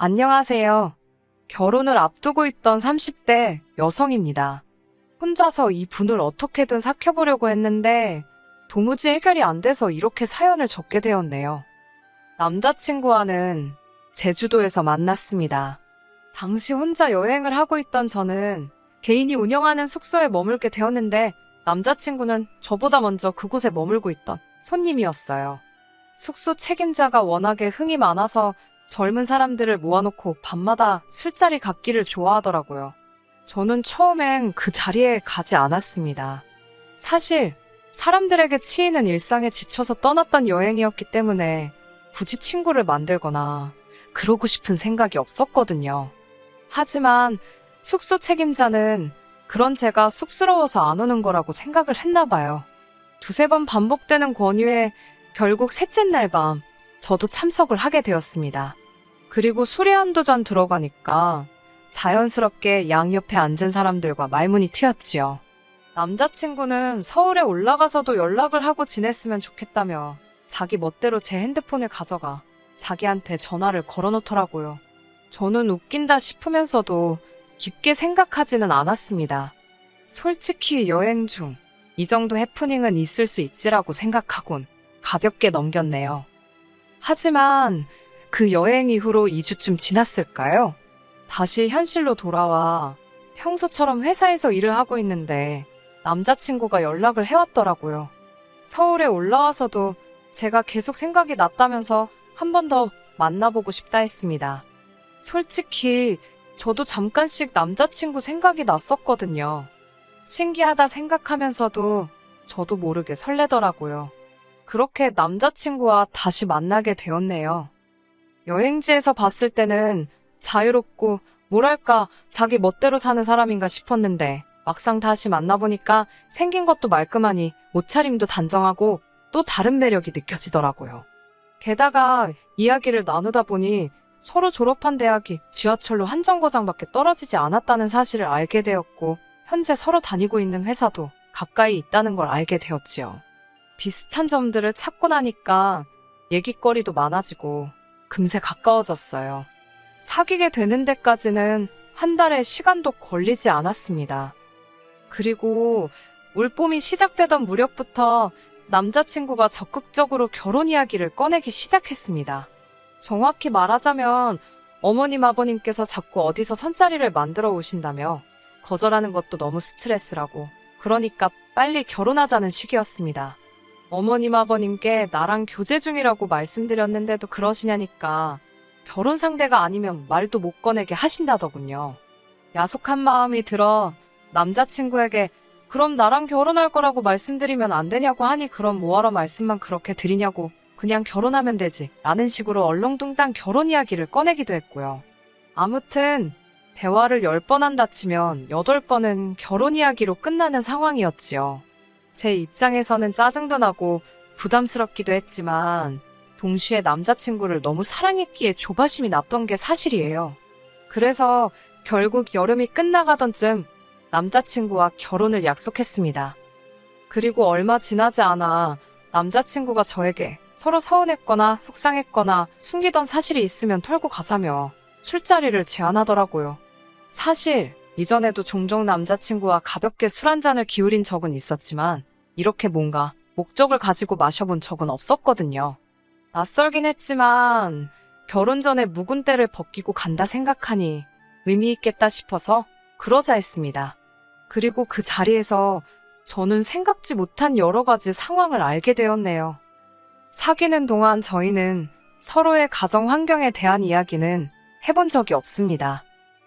안녕하세요. 결혼을 앞두고 있던 30대 여성입니다. 혼자서 이 분을 어떻게든 삭혀보려고 했는데 도무지 해결이 안 돼서 이렇게 사연을 적게 되었네요. 남자친구와는 제주도에서 만났습니다. 당시 혼자 여행을 하고 있던 저는 개인이 운영하는 숙소에 머물게 되었는데 남자친구는 저보다 먼저 그곳에 머물고 있던 손님이었어요. 숙소 책임자가 워낙에 흥이 많아서 젊은 사람들을 모아놓고 밤마다 술자리 갖기를 좋아하더라고요. 저는 처음엔 그 자리에 가지 않았습니다. 사실 사람들에게 치이는 일상에 지쳐서 떠났던 여행이었기 때문에 굳이 친구를 만들거나 그러고 싶은 생각이 없었거든요. 하지만 숙소 책임자는 그런 제가 쑥스러워서 안 오는 거라고 생각을 했나 봐요. 두세 번 반복되는 권유에 결국 셋째 날 밤 저도 참석을 하게 되었습니다. 그리고 술이 한두 잔 들어가니까 자연스럽게 양옆에 앉은 사람들과 말문이 트였지요. 남자친구는 서울에 올라가서도 연락을 하고 지냈으면 좋겠다며 자기 멋대로 제 핸드폰을 가져가 자기한테 전화를 걸어놓더라고요. 저는 웃긴다 싶으면서도 깊게 생각하지는 않았습니다. 솔직히 여행 중 이 정도 해프닝은 있을 수 있지라고 생각하곤 가볍게 넘겼네요. 하지만 그 여행 이후로 2주쯤 지났을까요? 다시 현실로 돌아와 평소처럼 회사에서 일을 하고 있는데 남자친구가 연락을 해왔더라고요. 서울에 올라와서도 제가 계속 생각이 났다면서 한 번 더 만나보고 싶다 했습니다. 솔직히 저도 잠깐씩 남자친구 생각이 났었거든요. 신기하다 생각하면서도 저도 모르게 설레더라고요. 그렇게 남자친구와 다시 만나게 되었네요. 여행지에서 봤을 때는 자유롭고 뭐랄까 자기 멋대로 사는 사람인가 싶었는데 막상 다시 만나보니까 생긴 것도 말끔하니 옷차림도 단정하고 또 다른 매력이 느껴지더라고요. 게다가 이야기를 나누다 보니 서로 졸업한 대학이 지하철로 한 정거장밖에 떨어지지 않았다는 사실을 알게 되었고 현재 서로 다니고 있는 회사도 가까이 있다는 걸 알게 되었지요. 비슷한 점들을 찾고 나니까 얘기거리도 많아지고 금세 가까워졌어요. 사귀게 되는 데까지는 한 달의 시간도 걸리지 않았습니다. 그리고 올봄이 시작되던 무렵부터 남자친구가 적극적으로 결혼 이야기를 꺼내기 시작했습니다. 정확히 말하자면 어머님 아버님께서 자꾸 어디서 선자리를 만들어 오신다며 거절하는 것도 너무 스트레스라고 그러니까 빨리 결혼하자는 식이었습니다. 어머님 아버님께 나랑 교제 중이라고 말씀드렸는데도 그러시냐니까 결혼 상대가 아니면 말도 못 꺼내게 하신다더군요. 야속한 마음이 들어 남자친구에게 그럼 나랑 결혼할 거라고 말씀드리면 안 되냐고 하니 그럼 뭐하러 말씀만 그렇게 드리냐고 그냥 결혼하면 되지 라는 식으로 얼렁뚱땅 결혼 이야기를 꺼내기도 했고요. 아무튼 대화를 10번 한다 치면 8번은 결혼 이야기로 끝나는 상황이었지요. 제 입장에서는 짜증도 나고 부담스럽기도 했지만 동시에 남자친구를 너무 사랑했기에 조바심이 났던 게 사실이에요. 그래서 결국 여름이 끝나가던 쯤 남자친구와 결혼을 약속했습니다. 그리고 얼마 지나지 않아 남자친구가 저에게 서로 서운했거나 속상했거나 숨기던 사실이 있으면 털고 가자며 술자리를 제안하더라고요. 사실 이전에도 종종 남자친구와 가볍게 술 한 잔을 기울인 적은 있었지만 이렇게 뭔가 목적을 가지고 마셔본 적은 없었거든요. 낯설긴 했지만 결혼 전에 묵은 때를 벗기고 간다 생각하니 의미 있겠다 싶어서 그러자 했습니다. 그리고 그 자리에서 저는 생각지 못한 여러 가지 상황을 알게 되었네요. 사귀는 동안 저희는 서로의 가정 환경에 대한 이야기는 해본 적이 없습니다.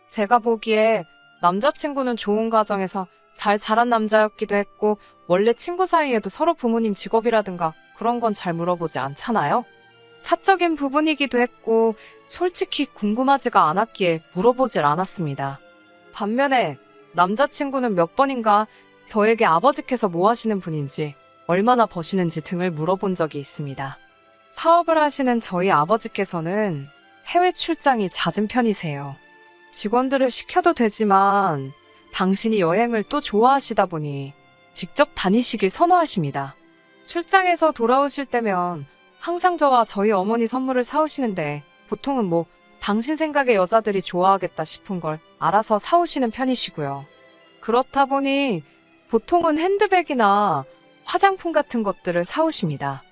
제가 보기에 남자친구는 좋은 가정에서 잘 자란 남자였기도 했고 원래 친구 사이에도 서로 부모님 직업이라든가 그런 건 잘 물어보지 않잖아요? 사적인 부분이기도 했고 솔직히 궁금하지가 않았기에 물어보질 않았습니다. 반면에 남자친구는 몇 번인가 저에게 아버지께서 뭐 하시는 분인지 얼마나 버시는지 등을 물어본 적이 있습니다. 사업을 하시는 저희 아버지께서는 해외 출장이 잦은 편이세요. 직원들을 시켜도 되지만 당신이 여행을 또 좋아하시다 보니 직접 다니시길 선호하십니다. 출장에서 돌아오실 때면 항상 저와 저희 어머니 선물을 사오시는데 보통은 뭐 당신 생각에 여자들이 좋아하겠다 싶은 걸 알아서 사오시는 편이시고요. 그렇다 보니 보통은 핸드백이나 화장품 같은 것들을 사오십니다.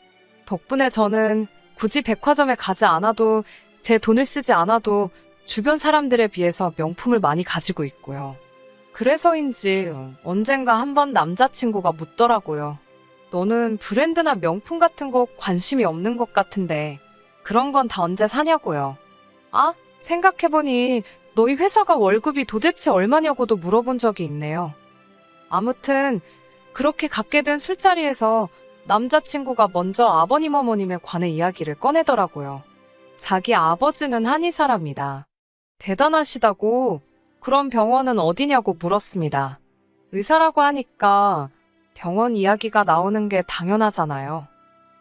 덕분에 저는 굳이 백화점에 가지 않아도 제 돈을 쓰지 않아도 주변 사람들에 비해서 명품을 많이 가지고 있고요. 그래서인지 언젠가 한번 남자친구가 묻더라고요. 너는 브랜드나 명품 같은 거 관심이 없는 것 같은데 그런 건 다 언제 사냐고요. 아, 생각해보니 너희 회사가 월급이 도대체 얼마냐고도 물어본 적이 있네요. 아무튼 그렇게 갖게 된 술자리에서 남자친구가 먼저 아버님 어머님에 관해 이야기를 꺼내더라고요. 자기 아버지는 한의사랍니다. 대단하시다고. 그럼 병원은 어디냐고 물었습니다. 의사라고 하니까 병원 이야기가 나오는 게 당연하잖아요.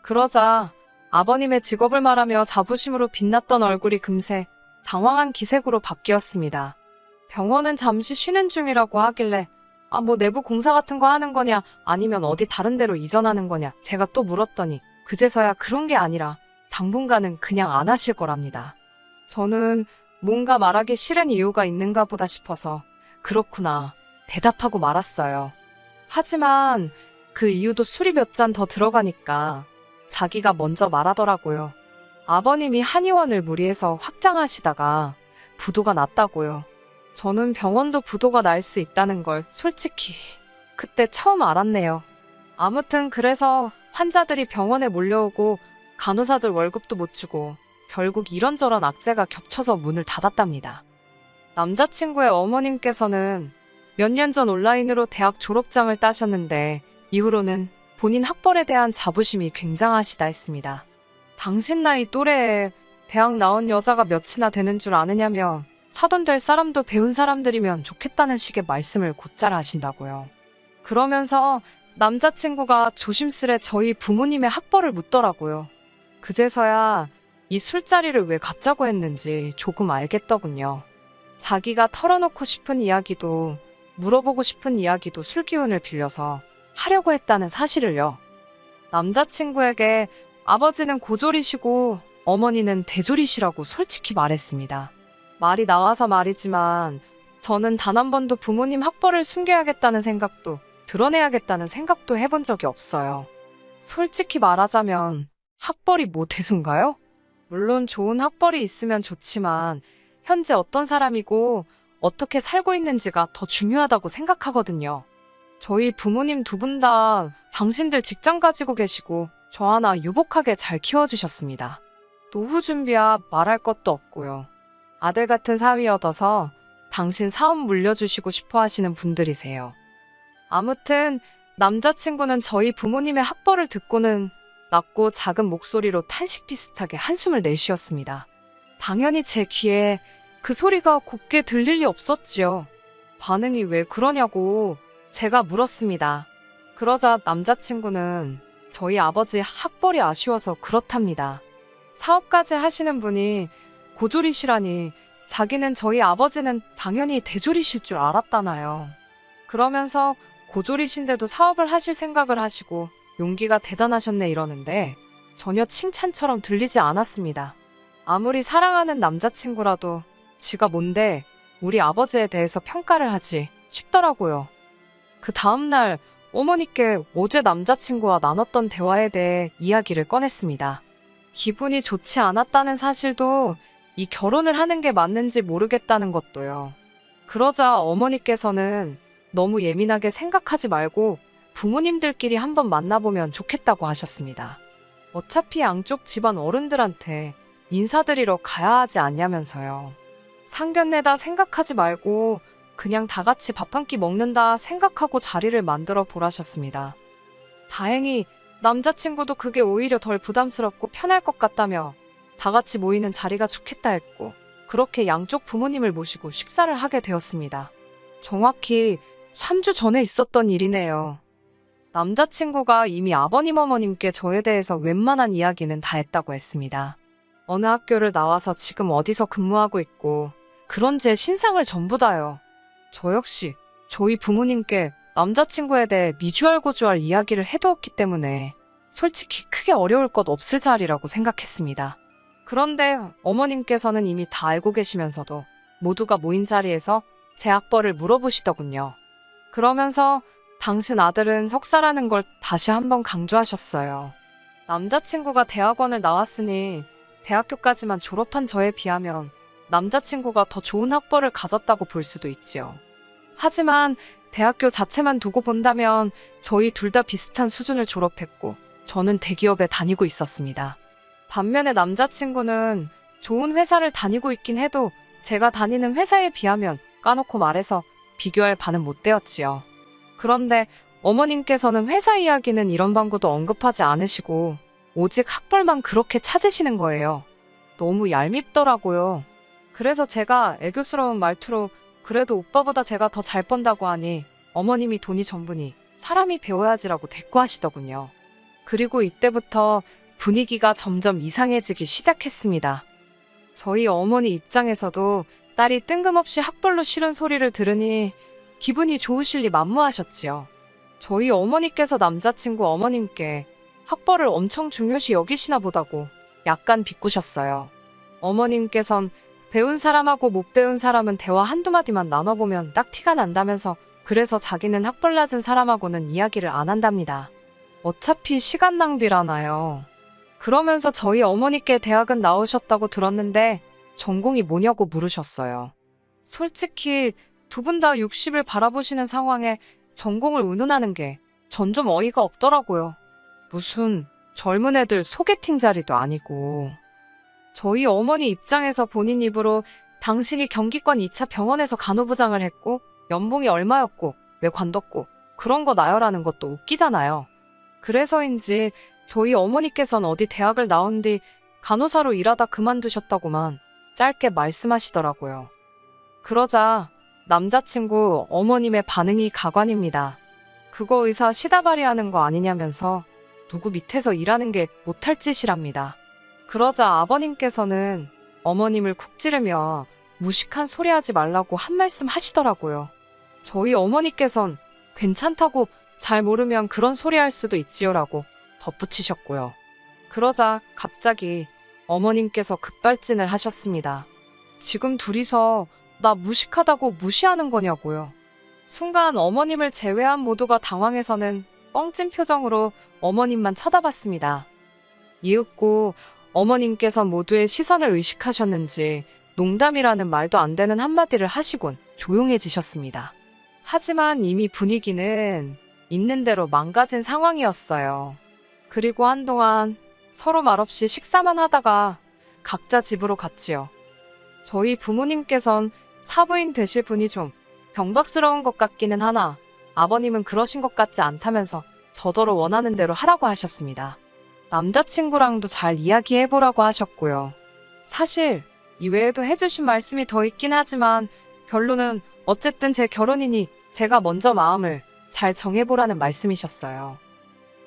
그러자 아버님의 직업을 말하며 자부심으로 빛났던 얼굴이 금세 당황한 기색으로 바뀌었습니다. 병원은 잠시 쉬는 중이라고 하길래 뭐 내부 공사 같은 거 하는 거냐 아니면 어디 다른 데로 이전하는 거냐 제가 또 물었더니 그제서야 그런 게 아니라 당분간은 그냥 안 하실 거랍니다. 저는 뭔가 말하기 싫은 이유가 있는가 보다 싶어서 그렇구나 대답하고 말았어요. 하지만 그 이유도 술이 몇 잔 더 들어가니까 자기가 먼저 말하더라고요. 아버님이 한의원을 무리해서 확장하시다가 부도가 났다고요. 저는 병원도 부도가 날 수 있다는 걸 솔직히 그때 처음 알았네요. 아무튼 그래서 환자들이 병원에 몰려오고 간호사들 월급도 못 주고 결국 이런저런 악재가 겹쳐서 문을 닫았답니다. 남자친구의 어머님께서는 몇 년 전 온라인으로 대학 졸업장을 따셨는데 이후로는 본인 학벌에 대한 자부심이 굉장하시다 했습니다. 당신 나이 또래에 대학 나온 여자가 몇이나 되는 줄 아느냐며 사돈 될 사람도 배운 사람들이면 좋겠다는 식의 말씀을 곧잘 하신다고요. 그러면서 남자친구가 조심스레 저희 부모님의 학벌을 묻더라고요. 그제서야 이 술자리를 왜 갖자고 했는지 조금 알겠더군요. 자기가 털어놓고 싶은 이야기도 물어보고 싶은 이야기도 술 기운을 빌려서 하려고 했다는 사실을요. 남자친구에게 아버지는 고졸이시고 어머니는 대졸이시라고 솔직히 말했습니다. 말이 나와서 말이지만 저는 단 한 번도 부모님 학벌을 숨겨야겠다는 생각도 드러내야겠다는 생각도 해본 적이 없어요. 솔직히 말하자면 학벌이 뭐 대수인가요? 물론 좋은 학벌이 있으면 좋지만 현재 어떤 사람이고 어떻게 살고 있는지가 더 중요하다고 생각하거든요. 저희 부모님 두 분 다 당신들 직장 가지고 계시고 저 하나 유복하게 잘 키워주셨습니다. 노후 준비야 말할 것도 없고요. 아들 같은 사위 얻어서 당신 사업 물려주시고 싶어 하시는 분들이세요. 아무튼 남자친구는 저희 부모님의 학벌을 듣고는 낮고 작은 목소리로 탄식 비슷하게 한숨을 내쉬었습니다. 당연히 제 귀에 그 소리가 곱게 들릴 리 없었지요. 반응이 왜 그러냐고 제가 물었습니다. 그러자 남자친구는 저희 아버지 학벌이 아쉬워서 그렇답니다. 사업까지 하시는 분이 고졸이시라니 자기는 저희 아버지는 당연히 대졸이실 줄 알았다나요. 그러면서 고졸이신데도 사업을 하실 생각을 하시고 용기가 대단하셨네 이러는데 전혀 칭찬처럼 들리지 않았습니다. 아무리 사랑하는 남자친구라도 지가 뭔데 우리 아버지에 대해서 평가를 하지 싶더라고요. 그 다음날 어머니께 어제 남자친구와 나눴던 대화에 대해 이야기를 꺼냈습니다. 기분이 좋지 않았다는 사실도 이 결혼을 하는 게 맞는지 모르겠다는 것도요. 그러자 어머니께서는 너무 예민하게 생각하지 말고 부모님들끼리 한번 만나보면 좋겠다고 하셨습니다. 어차피 양쪽 집안 어른들한테 인사드리러 가야 하지 않냐면서요. 상견례다 생각하지 말고 그냥 다 같이 밥 한 끼 먹는다 생각하고 자리를 만들어 보라셨습니다. 다행히 남자친구도 그게 오히려 덜 부담스럽고 편할 것 같다며 다 같이 모이는 자리가 좋겠다 했고 그렇게 양쪽 부모님을 모시고 식사를 하게 되었습니다. 정확히 3주 전에 있었던 일이네요. 남자친구가 이미 아버님 어머님께 저에 대해서 웬만한 이야기는 다 했다고 했습니다. 어느 학교를 나와서 지금 어디서 근무하고 있고 그런 제 신상을 전부 다요. 저 역시 저희 부모님께 남자친구에 대해 미주알고주알 이야기를 해두었기 때문에 솔직히 크게 어려울 것 없을 자리라고 생각했습니다. 그런데 어머님께서는 이미 다 알고 계시면서도 모두가 모인 자리에서 제 학벌을 물어보시더군요. 그러면서 당신 아들은 석사라는 걸 다시 한번 강조하셨어요. 남자친구가 대학원을 나왔으니 대학교까지만 졸업한 저에 비하면 남자친구가 더 좋은 학벌을 가졌다고 볼 수도 있지요. 하지만 대학교 자체만 두고 본다면 저희 둘 다 비슷한 수준을 졸업했고 저는 대기업에 다니고 있었습니다. 반면에 남자친구는 좋은 회사를 다니고 있긴 해도 제가 다니는 회사에 비하면 까놓고 말해서 비교할 바는 못 되었지요. 그런데 어머님께서는 회사 이야기는 이런 방구도 언급하지 않으시고 오직 학벌만 그렇게 찾으시는 거예요. 너무 얄밉더라고요. 그래서 제가 애교스러운 말투로 그래도 오빠보다 제가 더 잘 번다고 하니 어머님이 돈이 전부니 사람이 배워야지라고 대꾸하시더군요. 그리고 이때부터 분위기가 점점 이상해지기 시작했습니다. 저희 어머니 입장에서도 딸이 뜬금없이 학벌로 싫은 소리를 들으니 기분이 좋으실 리 만무하셨지요. 저희 어머니께서 남자친구 어머님께 학벌을 엄청 중요시 여기시나 보다고 약간 비꼬셨어요. 어머님께선 배운 사람하고 못 배운 사람은 대화 한두 마디만 나눠보면 딱 티가 난다면서 그래서 자기는 학벌 낮은 사람하고는 이야기를 안 한답니다. 어차피 시간 낭비라나요. 그러면서 저희 어머니께 대학은 나오셨다고 들었는데 전공이 뭐냐고 물으셨어요. 솔직히 두 분 다 60을 바라보시는 상황에 전공을 운운하는 게 전 좀 어이가 없더라고요. 무슨 젊은 애들 소개팅 자리도 아니고. 저희 어머니 입장에서 본인 입으로 당신이 경기권 2차 병원에서 간호부장을 했고 연봉이 얼마였고 왜 관뒀고 그런 거 나열하는 것도 웃기잖아요. 그래서인지 저희 어머니께선 어디 대학을 나온 뒤 간호사로 일하다 그만두셨다고만 짧게 말씀하시더라고요. 그러자 남자친구 어머님의 반응이 가관입니다. 그거 의사 시다발이 하는 거 아니냐면서 누구 밑에서 일하는 게 못할 짓이랍니다. 그러자 아버님께서는 어머님을 쿡 찌르며 무식한 소리 하지 말라고 한 말씀 하시더라고요. 저희 어머니께선 괜찮다고 잘 모르면 그런 소리 할 수도 있지요라고 덧붙이셨고요. 그러자 갑자기 어머님께서 급발진을 하셨습니다. 지금 둘이서 나 무식하다고 무시하는 거냐고요. 순간 어머님을 제외한 모두가 당황해서는 뻥찐 표정으로 어머님만 쳐다봤습니다. 이윽고 어머님께서 모두의 시선을 의식하셨는지 농담이라는 말도 안 되는 한마디를 하시곤 조용해지셨습니다. 하지만 이미 분위기는 있는 대로 망가진 상황이었어요. 그리고 한동안 서로 말없이 식사만 하다가 각자 집으로 갔지요. 저희 부모님께선 사부인 되실 분이 좀 경박스러운 것 같기는 하나 아버님은 그러신 것 같지 않다면서 저더러 원하는 대로 하라고 하셨습니다. 남자친구랑도 잘 이야기해보라고 하셨고요. 사실 이외에도 해주신 말씀이 더 있긴 하지만 결론은 어쨌든 제 결혼이니 제가 먼저 마음을 잘 정해보라는 말씀이셨어요.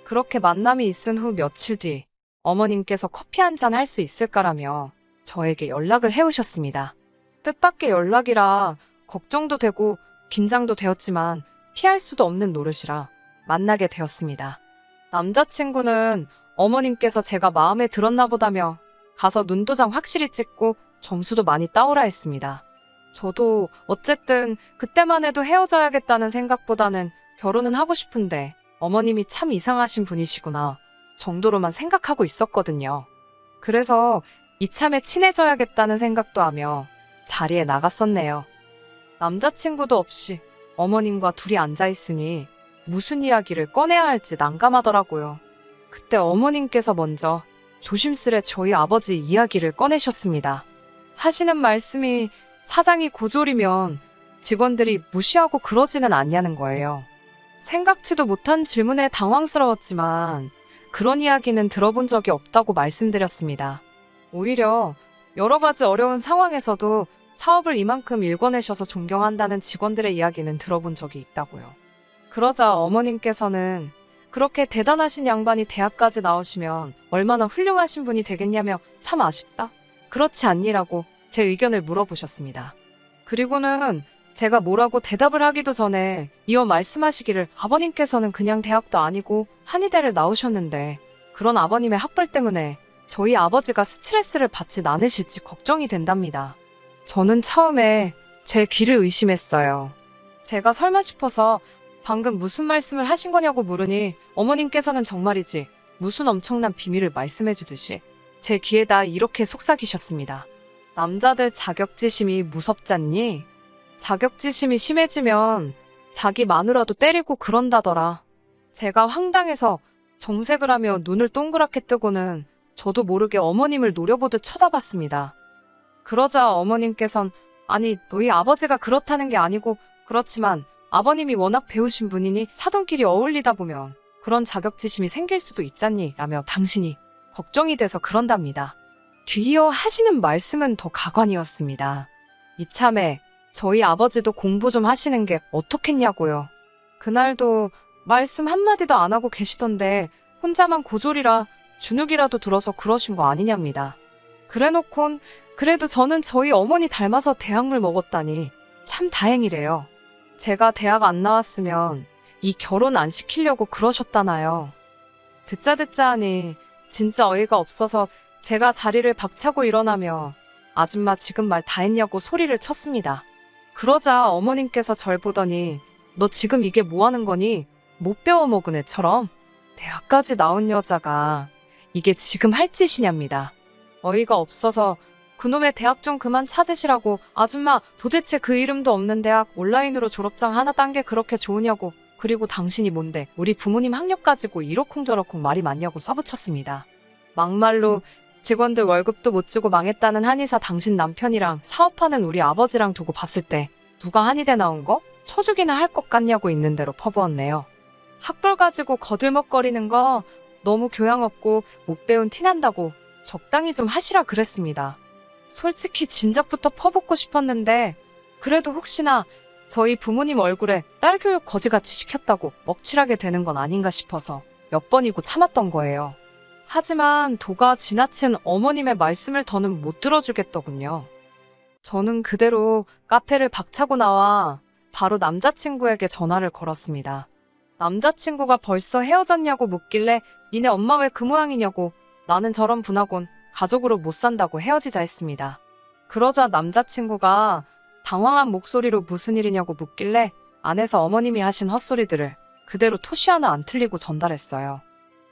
그렇게 만남이 있은 후 며칠 뒤 어머님께서 커피 한잔 할 수 있을까라며 저에게 연락을 해오셨습니다. 뜻밖의 연락이라 걱정도 되고 긴장도 되었지만 피할 수도 없는 노릇이라 만나게 되었습니다. 남자친구는 어머님께서 제가 마음에 들었나 보다며 가서 눈도장 확실히 찍고 점수도 많이 따오라 했습니다. 저도 어쨌든 그때만 해도 헤어져야겠다는 생각보다는 결혼은 하고 싶은데 어머님이 참 이상하신 분이시구나 정도로만 생각하고 있었거든요. 그래서 이참에 친해져야겠다는 생각도 하며 자리에 나갔었네요. 남자친구도 없이 어머님과 둘이 앉아있으니 무슨 이야기를 꺼내야 할지 난감하더라고요. 그때 어머님께서 먼저 조심스레 저희 아버지 이야기를 꺼내셨습니다. 하시는 말씀이 사장이 고졸이면 직원들이 무시하고 그러지는 않냐는 거예요. 생각지도 못한 질문에 당황스러웠지만 그런 이야기는 들어본 적이 없다고 말씀드렸습니다. 오히려 여러 가지 어려운 상황에서도 사업을 이만큼 일궈내셔서 존경한다는 직원들의 이야기는 들어본 적이 있다고요. 그러자 어머님께서는 그렇게 대단하신 양반이 대학까지 나오시면 얼마나 훌륭하신 분이 되겠냐며 참 아쉽다. 그렇지 않니라고 제 의견을 물어보셨습니다. 그리고는 제가 뭐라고 대답을 하기도 전에 이어 말씀하시기를 아버님께서는 그냥 대학도 아니고 한의대를 나오셨는데 그런 아버님의 학벌 때문에 저희 아버지가 스트레스를 받지 않으실지 걱정이 된답니다. 저는 처음에 제 귀를 의심했어요. 제가 설마 싶어서 방금 무슨 말씀을 하신 거냐고 물으니 어머님께서는 정말이지 무슨 엄청난 비밀을 말씀해 주듯이 제 귀에다 이렇게 속삭이셨습니다. 남자들 자격지심이 무섭잖니? 자격지심이 심해지면 자기 마누라도 때리고 그런다더라. 제가 황당해서 정색을 하며 눈을 동그랗게 뜨고는 저도 모르게 어머님을 노려보듯 쳐다봤습니다. 그러자 어머님께선 아니 너희 아버지가 그렇다는 게 아니고 그렇지만 아버님이 워낙 배우신 분이니 사돈끼리 어울리다 보면 그런 자격지심이 생길 수도 있잖니 라며 당신이 걱정이 돼서 그런답니다. 귀여워하시는 말씀은 더 가관이었습니다. 이참에 저희 아버지도 공부 좀 하시는 게 어떻겠냐고요. 그날도 말씀 한마디도 안 하고 계시던데 혼자만 고졸이라 주눅이라도 들어서 그러신 거 아니냐입니다. 그래놓곤 그래도 저는 저희 어머니 닮아서 대학물 먹었다니 참 다행이래요. 제가 대학 안 나왔으면 이 결혼 안 시키려고 그러셨다나요. 듣자 하니 진짜 어이가 없어서 제가 자리를 박차고 일어나며 아줌마 지금 말 다 했냐고 소리를 쳤습니다. 그러자 어머님께서 절 보더니 너 지금 이게 뭐 하는 거니? 못 배워먹은 애처럼? 대학까지 나온 여자가 이게 지금 할 짓이냐입니다. 어이가 없어서 그놈의 대학 좀 그만 찾으시라고 아줌마 도대체 그 이름도 없는 대학 온라인으로 졸업장 하나 딴 게 그렇게 좋으냐고 그리고 당신이 뭔데 우리 부모님 학력 가지고 이러쿵저러쿵 말이 많냐고 써붙였습니다. 막말로 직원들 월급도 못 주고 망했다는 한의사 당신 남편이랑 사업하는 우리 아버지랑 두고 봤을 때 누가 한의대 나온 거? 쳐주기나 할 것 같냐고 있는 대로 퍼부었네요. 학벌 가지고 거들먹거리는 거 너무 교양 없고 못 배운 티난다고 적당히 좀 하시라 그랬습니다. 솔직히 진작부터 퍼붓고 싶었는데 그래도 혹시나 저희 부모님 얼굴에 딸 교육 거지같이 시켰다고 먹칠하게 되는 건 아닌가 싶어서 몇 번이고 참았던 거예요. 하지만 도가 지나친 어머님의 말씀을 더는 못 들어주겠더군요. 저는 그대로 카페를 박차고 나와 바로 남자친구에게 전화를 걸었습니다. 남자친구가 벌써 헤어졌냐고 묻길래 니네 엄마 왜 그 모양이냐고 나는 저런 분하곤 가족으로 못 산다고 헤어지자 했습니다. 그러자 남자친구가 당황한 목소리로 무슨 일이냐고 묻길래 안에서 어머님이 하신 헛소리들을 그대로 토시 하나 안 틀리고 전달했어요.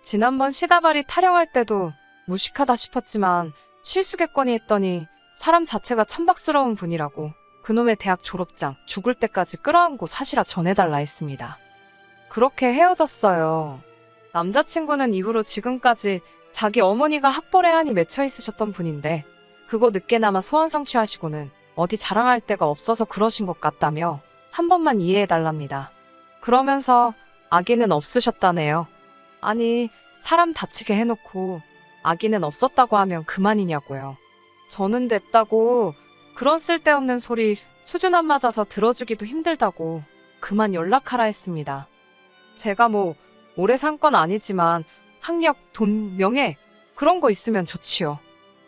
지난번 시다발이 타령할 때도 무식하다 싶었지만 실수겠거니 했더니 사람 자체가 천박스러운 분이라고 그놈의 대학 졸업장 죽을 때까지 끌어안고 사시라 전해달라 했습니다. 그렇게 헤어졌어요. 남자친구는 이후로 지금까지 자기 어머니가 학벌에 한이 맺혀 있으셨던 분인데 그거 늦게나마 소원 성취하시고는 어디 자랑할 데가 없어서 그러신 것 같다며 한 번만 이해해달랍니다. 그러면서 아기는 없으셨다네요. 아니 사람 다치게 해놓고 아기는 없었다고 하면 그만이냐고요. 저는 됐다고 그런 쓸데없는 소리 수준 안 맞아서 들어주기도 힘들다고 그만 연락하라 했습니다. 제가 뭐 오래 산 건 아니지만 학력, 돈, 명예 그런 거 있으면 좋지요.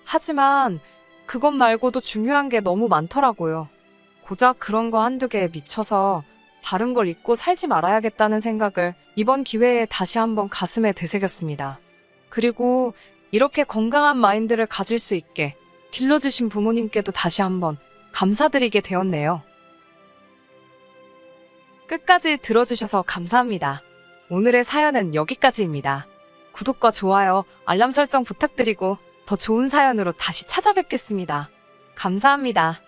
하지만 그것 말고도 중요한 게 너무 많더라고요. 고작 그런 거 한두 개에 미쳐서 다른 걸 잊고 살지 말아야겠다는 생각을 이번 기회에 다시 한번 가슴에 되새겼습니다. 그리고 이렇게 건강한 마인드를 가질 수 있게 길러주신 부모님께도 다시 한번 감사드리게 되었네요. 끝까지 들어주셔서 감사합니다. 오늘의 사연은 여기까지입니다. 구독과 좋아요, 알람 설정 부탁드리고 더 좋은 사연으로 다시 찾아뵙겠습니다. 감사합니다.